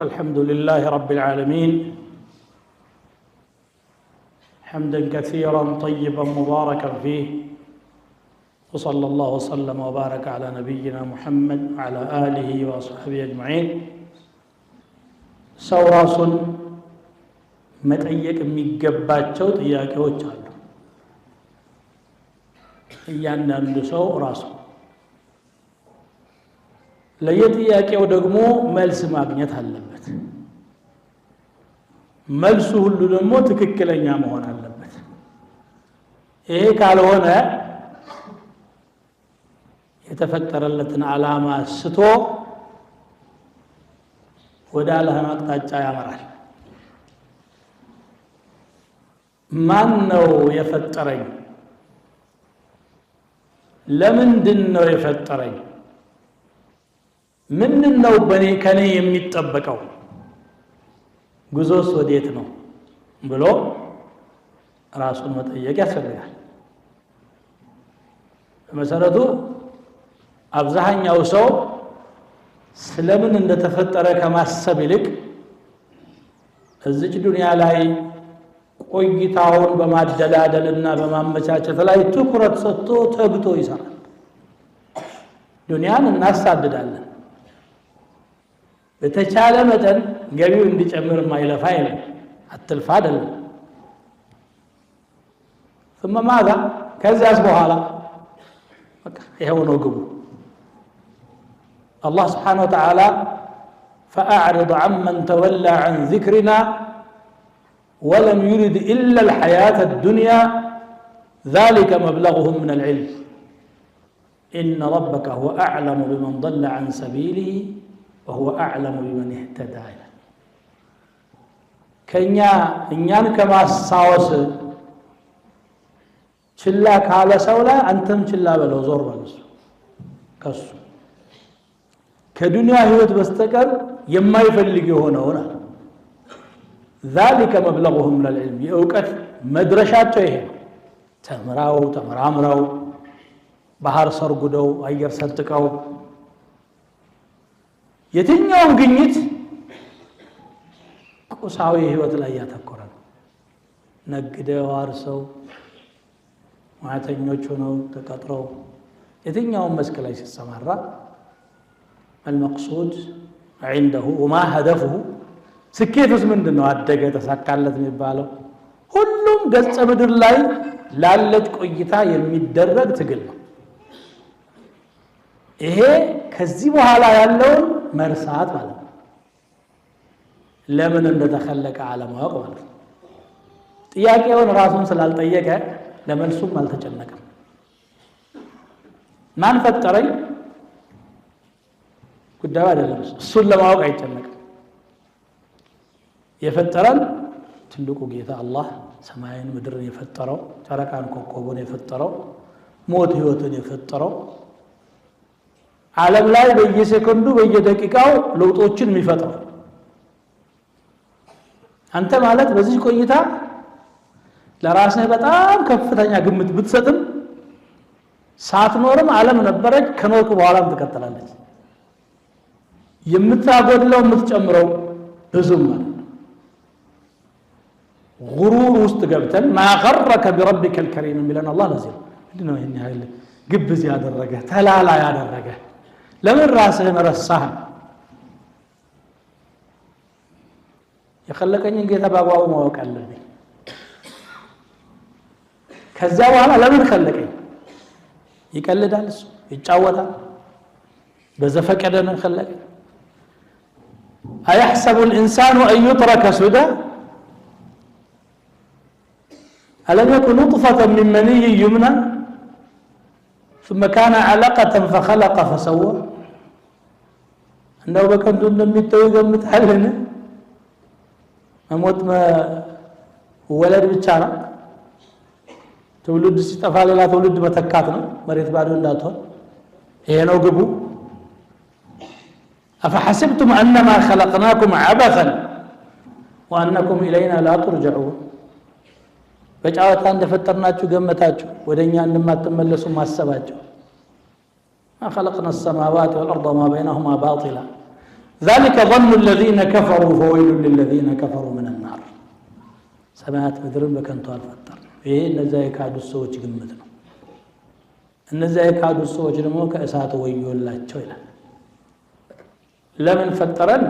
الحمد لله رب العالمين حمدا كثيرا طيبا مباركا فيه وصلى الله وسلم وبارك على نبينا محمد وعلى آله وأصحابه أجمعين ሰው ራሱን መጠየቅ የሚገባቸው ጥያቄዎች አሉ። እያንዳንዱ ሰው ራሱ ለየጥያቄው ደግሞ መልስ ማግኘት አለበት። መልሱ ሁሉ ደግሞ ትክክለኛ መሆን አለበት። ይሄ ካልሆነ የተፈጠረለትን ዓላማ ስቶ ወደ አላህ አቅጣጫ ያመራል። ማን ነው የፈጠረኝ? ለምንድን ነው የፈጠረኝ? ምንድነው ከኔ የሚጠበቀው? ጉዞስ ወዴት ነው ብሎ ራሱን መጠየቅ ያስፈልጋል። በመሰረቱ አብዛኛው ሰው ስለምን እንደተፈጠረ ከማሰብ ይልቅ እዚች ዱንያ ላይ ቆይታውን በማደላደልና በማመቻቸት ላይ ትኩረት ሰጥቶ ተግቶ ይሰራል። ዱንያን እናሳድዳለን። በተቻለ መጠን ገቢው እንዲጨምር ማይለፋ አይደለም፣ አትልፋ አይደለም። ثم ماذا ከዚያስ በኋላ በቃ ይሄው ነው ግቡ። الله سبحانه وتعالى فأعرض عمن تولى عن ذكرنا ولم يرد إلا الحياة الدنيا ذلك مبلغهم من العلم إن ربك هو أعلم بمن ضل عن سبيله وهو أعلم بمن اهتدى እኛን ከማሳወስ ችላ ካለ ሰው ላይ አንተም ችላ በለው፣ ዞር በለው ከሱ ከዱንያ ህይወት በስተቀር የማይፈልግ የሆነውና ذلك مبلغهم من العلم የእውቀት መድረሻቸው ይሄ ነው። ተመራምረው ባህር ሰርጉደው አየር ሰጥቀው የትኛውም ግኝት ቁሳዊ ህይወት ላይ ያተኮረ ነው። ነግደው አርሰው ማተኞች ሆነው ተቀጥረው የትኛውም መስክ ላይ ሲሰማራ المقصود عنده وما هدفه ስኬቱስ ምንድነው? አደገ ተሳካለት የሚባለው ሁሉም ገጸ ምድር ላይ ላለች ቆይታ የሚደረግ ትግል ነው። ይሄ ከዚህ በኋላ ያለውን መርሳት ማለት ነው። ለምን እንደተከለቀ አለማወቅ ማለት ነው። ጥያቄውን ራሱን ስላልጠየቀ ለመልሱም አልተጨነቀም። ማን ፈጠረኝ ጉዳዩ አይደለም። እሱን ለማወቅ አይጨነቅም። የፈጠረን ትልቁ ጌታ አላህ ሰማይን ምድርን የፈጠረው፣ ጨረቃን ኮከቡን የፈጠረው፣ ሞት ህይወትን የፈጠረው፣ ዓለም ላይ በየሰከንዱ በየደቂቃው ለውጦችን የሚፈጥረው አንተ ማለት በዚህ ቆይታ ለራስህ በጣም ከፍተኛ ግምት ብትሰጥም ሳትኖርም ዓለም ነበረች፣ ከኖርክ በኋላም ትቀጥላለች። የምታጎድለው የምትጨምረው ብዙም ማለት غرور ውስጥ ገብተን ما غرك بربك الكريم ሚለን አላህ ለዚህ ምንድነው ይሄን ያህል ግብዝ ያደረገ ተላላ ያደረገ? ለምን ራስህን ረሳህ? የኸለቀኝን ጌታ በአግባቡ ማወቅ አለብኝ። ከዛ በኋላ ለምን ኸለቀኝ? ይቀልዳል፣ እሱ ይጫወታል። በዘፈቀደ ነው ኸለቀኝ። أيحسب الإنسان أن يترك سدى ألم يكن نطفة من مني يمنى ثم كان علقة فخلق فسوى أنه بكنت እንደሚተው ገምታለን። መሞት ወለድ ብቻ ነው። ትውልድ ሲጠፋ ሌላ ትውልድ መተካት ነው። መሬት ባዶ እንዳትሆን ይሄ ነው ግቡ። أفحسبتم أنما خلقناكم عبثا وأنكم إلينا لا ترجعون በጫወታ እንደፈጠርናችሁ ገመታችሁ ወደኛ እንደማትመለሱ ማሰባችሁ ما خلقنا السماوات والأرض وما بينهما باطلا ذلك ظن الذين كفروا فويل للذين كفروا من النار ሰማያት ምድርን በከንቱ አልፈጠርንም ይሄ እነዛ የካዱት ሰዎች ግምት ነው እነዛ የካዱት ሰዎች ደግሞ ከእሳት ወዮላቸው ይላል ለምን ፈጠረን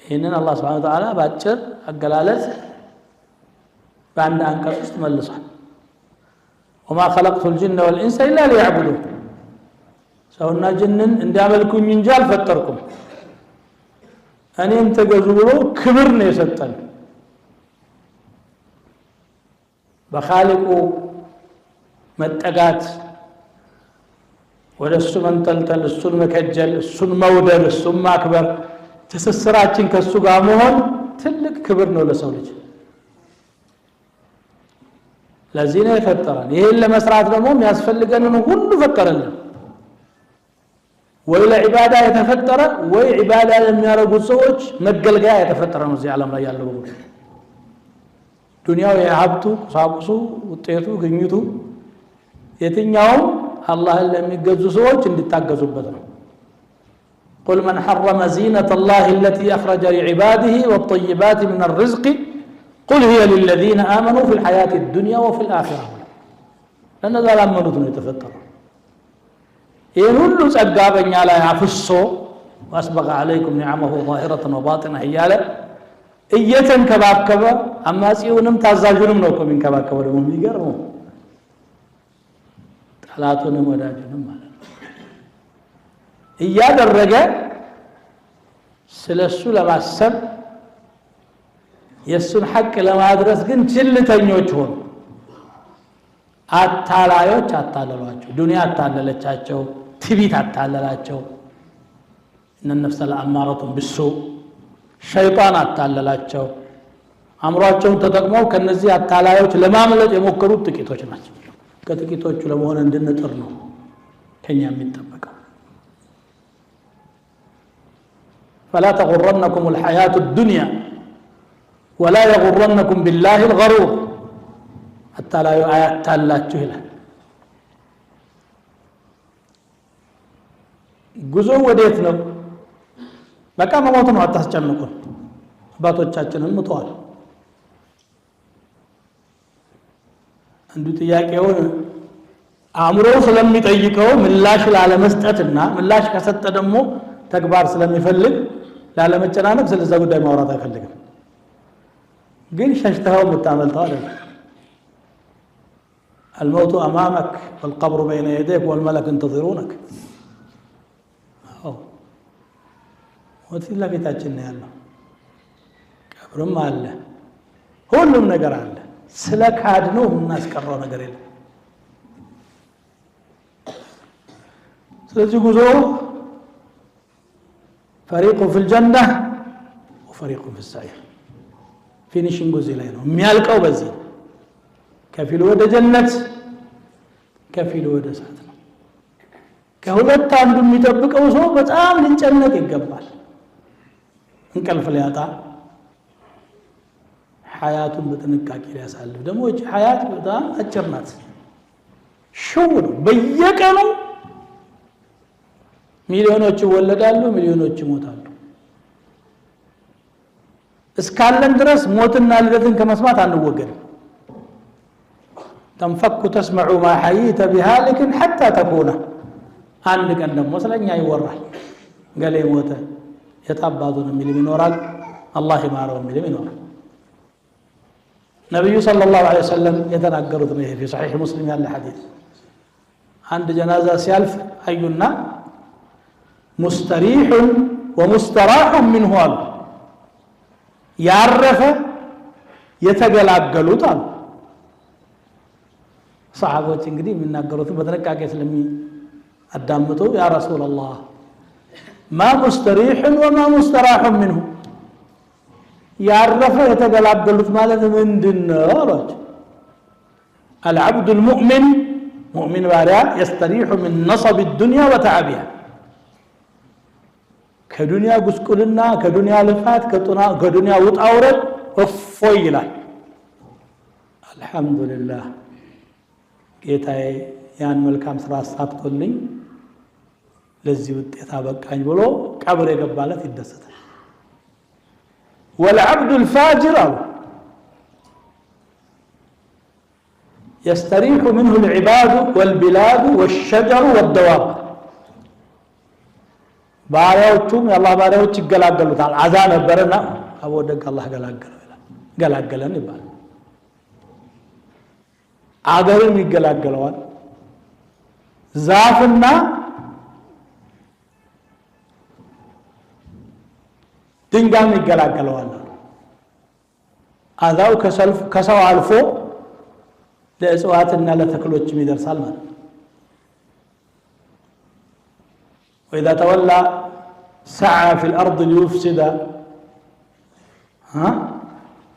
ይሄንን አላህ Subhanahu Wa Ta'ala ባጭር አገላለጽ በአንድ አንቀጽ ውስጥ መልሷል وما خلقت الجن والانس الا ليعبدون ሰውና ጅንን እንዲያመልኩኝ እንጂ አልፈጠርኩም እኔም ተገዙ ብሎ ክብር ነው የሰጠን በኻሊቁ መጠጋት ወደሱ መንጠልጠል እሱን መከጀል እሱን መውደድ እሱን ማክበር ተሰስራችን ከሱ ጋር መሆን ትልቅ ክብር ነው ለሰው ልጅ ለዚህ ነው የፈጠረን ይሄን ለመስራት ደግሞ የሚያስፈልገንን ሁሉ ፈጠረልን ወይ ለዒባዳ የተፈጠረ ወይ ዒባዳ የሚያረጉት ሰዎች መገልገያ የተፈጠረ ነው እዚህ ዓለም ላይ ያለው ሁሉ ዱንያው የሀብቱ ቁሳቁሱ ውጤቱ ግኝቱ የትኛውም አላህን ለሚገዙ ሰዎች እንዲታገዙበት ነው قل من حرم زينة الله التي أخرج لعباده والطيبات من الرزق قل هي للذين آمنوا في الحياة الدنيا وفي الآخرة لأن ذا لأمنوا يتفطر يهلوا سأقابن على عفصه وأسبغ عليكم نعمه ظاهرة وباطنة هيالة إيتن كبابكبا أما سيونم تازاجونم نوكم من كبابكبا لهم يقرموا تحلاتونم وداجونم እያደረገ ስለሱ ለማሰብ የሱን ሐቅ ለማድረስ ግን ችልተኞች ሆኑ አታላዮች አታለሏቸው ዱንያ አታለለቻቸው ትቢት አታለላቸው እነ ነፍሰ ለአማረቱን ብሱ ሸይጣን አታለላቸው አምሯቸውን ተጠቅመው ከነዚህ አታላዮች ለማምለጥ የሞከሩት ጥቂቶች ናቸው ከጥቂቶቹ ለመሆን እንድንጥር ነው ከኛ የሚጠበቀው فلا تغرنكم الحياة الدنيا ولا يغرنكم بالله الغرور حتى لا يأتالاችሁ ይላል ጉዞ ወዴት ነው በቃ መሞት ነው አታስጨንቁን አባቶቻችንን ሙተዋል አንዱ ጥያቄውን አእምሮ ስለሚጠይቀው ምላሽ ላለመስጠትና ምላሽ ከሰጠ ደግሞ ተግባር ስለሚፈልግ ላለመጨናነቅ ስለዛ ጉዳይ ማውራት አይፈልግም ግን ሸሽተው መታመልተው አይደል الموت امامك والقبر بين يديك والملك ينتظرونك ወዲላ ቤታችን ነው ያለው ቀብርም አለ ሁሉም ነገር አለ ስለ ካድ ነው እናስቀረው ነገር የለም ስለዚህ ጉዞ فريق في الجنة وفريق في السعير فينيشنغ زي ላይ ነው የሚያልቀው በዚህ ከፊሉ ወደ ጀነት ከፊሉ ወደ እሳት ነው ከሁለት አንዱ የሚጠብቀው ሰው በጣም ሊጨነቅ ይገባል እንቅልፍ ሊያጣ ሐያቱን በጥንቃቄ ሊያሳልፍ ደግሞ እቺ ሐያት በጣም አጭር ናት ሹው ነው በየቀኑ ሚሊዮኖች ይወለዳሉ ሚሊዮኖች ይሞታሉ እስካለን ድረስ ሞትና ልደትን ከመስማት አንወገድም تنفك تسمع ما حييت بهالك حتى تكون አንድ ቀን ደግሞ ስለኛ ይወራል ገሌ ሞተ የታባቱን የሚልም ይኖራል አላህ ይማረው የሚልም ይኖራል ነብዩ ሰለላሁ ዐለይሂ ወሰለም የተናገሩት ነው ይሄ في صحيح مسلم ያለ ሐዲስ አንድ ጀናዛ ሲያልፍ አዩና مستريح ومستراح منه አሉ ያረፈ የተገላገሉት አሉ ሰሃቦች እንግዲህ የሚናገሩት በተነቃቀ ስለሚ አዳምጡ ያ ረሱላህ ما مستريح وما مستراح منه ያረፈ የተገላገሉት ማለት ምንድነው አሏቸው العبد المؤمن مؤمن ባሪያ يستريح من نصب الدنيا وتعبها ከዱንያ ጉስቁልና ከዱንያ ልፋት ከዱንያ ውጣውረድ እፎይ ይላል አልহামዱሊላህ ጌታዬ ያን መልካም ስራ አሳክቶልኝ ለዚህ ውጤት አበቃኝ ብሎ ቀብር የገባለት ይደሰታል والعبد الفاجر يستريح منه العباد والبلاد والشجر والدواب ባሪያዎቹም የአላህ ባሪያዎች ይገላገሉታል አዛ ነበርና አቦ ደግ አላህ ገላገለን ይባላል አገርም ይገላገለዋል ዛፍና ድንጋም ይገላገለዋል አዛው ከሰው አልፎ ለእጽዋትና ለተክሎችም ይደርሳል ማለት وإذا تولى سعى في الأرض ليفسد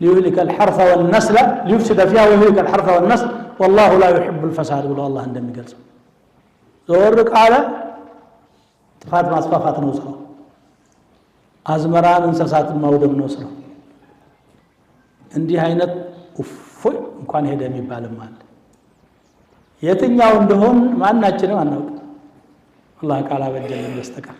ليهلك الحرث والنسل ليفسد فيها ويهلك الحرث والنسل والله لا يحب الفساد ብሎ አላህ እንደሚገልጸው ዞር ቃለ ጥፋት ማስፋፋት ነው ስራው አዝመራን እንስሳትን ማውደም ነው ስራው እንዲህ አይነት እፎይ እንኳን ሄደ የሚባልም አለ የትኛው እንደሆን ማናችንም አናውቅ አላህ ቃል አበጀልን በስተቀር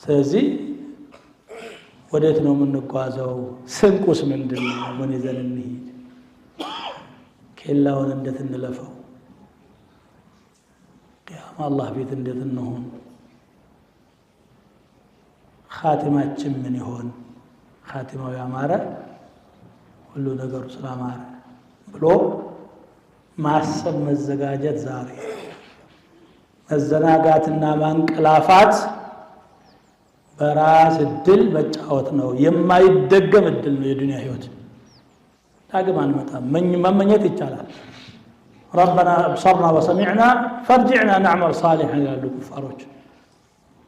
ስለዚህ ወዴት ነው የምንጓዘው ስንቁስ ምንድነው ምን ይዘን እንሂድ ከላውን እንዴት እንለፈው ቂያማ አላህ ቤት እንዴት እንሆን ኻቲማችን ምን ይሆን ኻቲማው ያማረ ሁሉ ነገሩ ስላማረ ብሎ ማሰብ መዘጋጀት ዛሬ መዘናጋትና ማንቀላፋት በራስ እድል መጫወት ነው የማይደገም እድል ነው የዱንያ ህይወት ዳግም አንመጣም መመኘት ይቻላል ربنا ابصرنا وسمعنا فارجعنا نعمل صالحا ይላሉ ኩፋሮች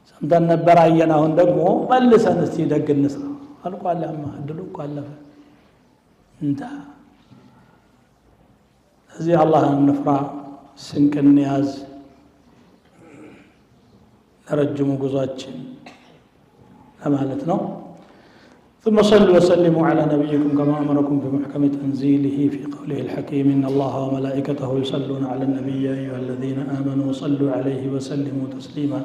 ሰምተን ነበር አየን አሁን ደግሞ መልሰን እስቲ ደግ እንስራ አልቋለማ እድሉ ቋለፈ እንታ እዚህ አላህን እንፍራ ስንቅን ያዝ ለረጅሙ ጉዟችን ለማለት ነው ثم صلوا وسلموا على نبيكم كما أمركم في محكم تنزيله في قوله الحكيم إن الله وملائكته يصلون على النبي يا أيها الذين آمنوا صلوا عليه وسلموا تسليما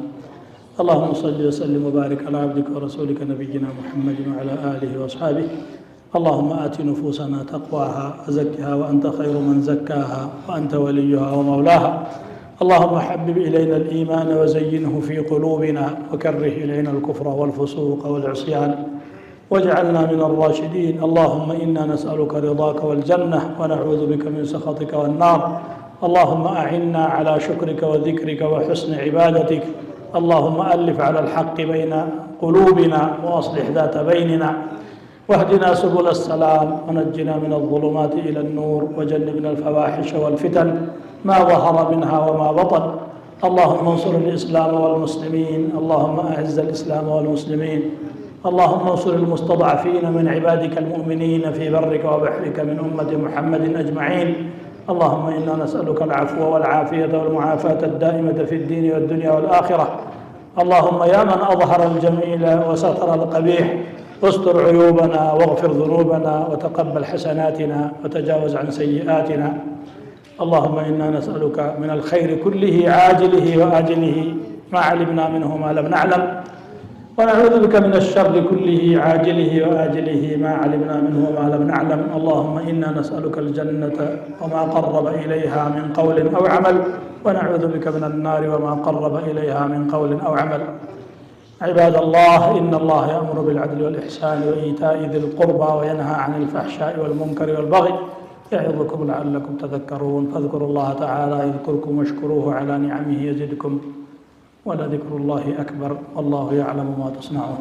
اللهم صل وسلم وبارك على عبدك ورسولك نبينا محمد وعلى آله وأصحابه اللهم آت نفوسنا تقواها وزكها وأنت خير من زكاها وأنت وليها ومولاها اللهم حبب إلينا الإيمان وزينه في قلوبنا وكره إلينا الكفر والفسوق والعصيان واجعلنا من الراشدين اللهم إنا نسألك رضاك والجنة ونعوذ بك من سخطك والنار اللهم أعنا على شكرك وذكرك وحسن عبادتك اللهم ألف على الحق بين قلوبنا وأصلح ذات بيننا واهدنا سبل السلام ونجنا من الظلمات إلى النور وجنبنا الفواحش والفتن ما ظهر منها وما بطن اللهم انصر الإسلام والمسلمين اللهم أعز الإسلام والمسلمين اللهم انصر المستضعفين من عبادك المؤمنين في برك وبحرك من أمة محمد أجمعين اللهم إنا نسألك العفو والعافية والمعافاة الدائمة في الدين والدنيا والآخرة اللهم يا من أظهر الجميل وستر القبيح استر عيوبنا واغفر ذنوبنا وتقبل حسناتنا وتجاوز عن سيئاتنا اللهم إنا نسألك من الخير كله عاجله وآجله ما علمنا منه ما لم نعلم ونعوذ بك من الشر كله عاجله وآجله ما علمنا منه وما لم نعلم اللهم إنا نسألك الجنة وما قرب إليها من قول أو عمل ونعوذ بك من النار وما قرب إليها من قول أو عمل عباد الله إن الله يأمر بالعدل والإحسان وإيتاء ذي القربى وينهى عن الفحشاء والمنكر والبغي يعظكم لعلكم تذكرون فاذكروا الله تعالى يذكركم واشكروه على نعمه يزدكم ولذكر الله أكبر والله يعلم ما تصنعون